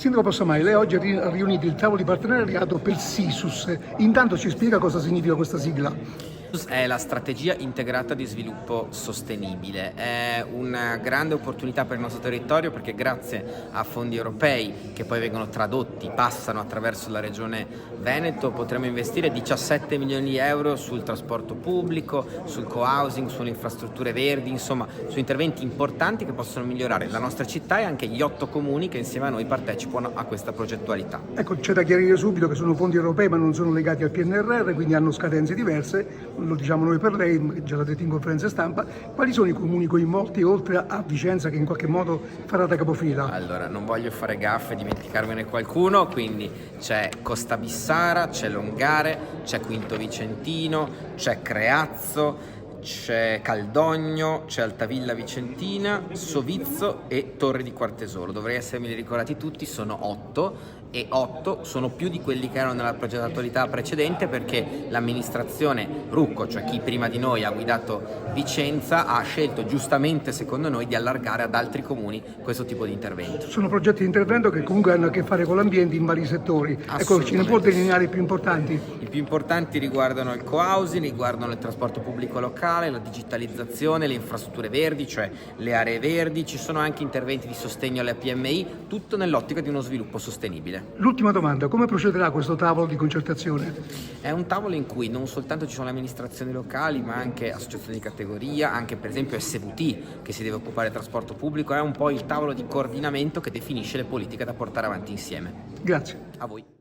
Sindaco Possamai, lei oggi ha riunito il tavolo di partenariato per SISUS. Intanto ci spiega cosa significa questa sigla. È la strategia integrata di sviluppo sostenibile, è una grande opportunità per il nostro territorio perché grazie a fondi europei che poi vengono tradotti, passano attraverso la regione Veneto, potremo investire 17 milioni di euro sul trasporto pubblico, sul co-housing, sulle infrastrutture verdi, insomma su interventi importanti che possono migliorare la nostra città e anche gli 8 comuni che insieme a noi partecipano a questa progettualità. Ecco, c'è da chiarire subito che sono fondi europei ma non sono legati al PNRR, quindi hanno scadenze diverse. Lo diciamo noi per lei, già l'ha detto in conferenza stampa. Quali sono i comuni coinvolti oltre a Vicenza che in qualche modo farà da capofila? Allora, non voglio fare gaffe e dimenticarmene qualcuno, quindi c'è Costabissara, c'è Longare, c'è Quinto Vicentino, c'è Creazzo, c'è Caldogno, c'è Altavilla Vicentina, Sovizzo e Torre di Quartesolo. Dovrei essermeli ricordati tutti, sono 8 e 8 sono più di quelli che erano nella progettatorietà precedente perché l'amministrazione Rucco, cioè chi prima di noi ha guidato Vicenza, ha scelto giustamente secondo noi di allargare ad altri comuni questo tipo di intervento. Sono progetti di intervento che comunque hanno a che fare con l'ambiente in vari settori. Ecco, ce ne può delineare i più importanti? I più importanti riguardano il co-housing, riguardano il trasporto pubblico locale, la digitalizzazione, le infrastrutture verdi, cioè le aree verdi, ci sono anche interventi di sostegno alle PMI, tutto nell'ottica di uno sviluppo sostenibile. L'ultima domanda, come procederà questo tavolo di concertazione? È un tavolo in cui non soltanto ci sono le amministrazioni locali, ma anche associazioni di categoria, anche per esempio SVT che si deve occupare del trasporto pubblico, è un po' il tavolo di coordinamento che definisce le politiche da portare avanti insieme. Grazie. A voi.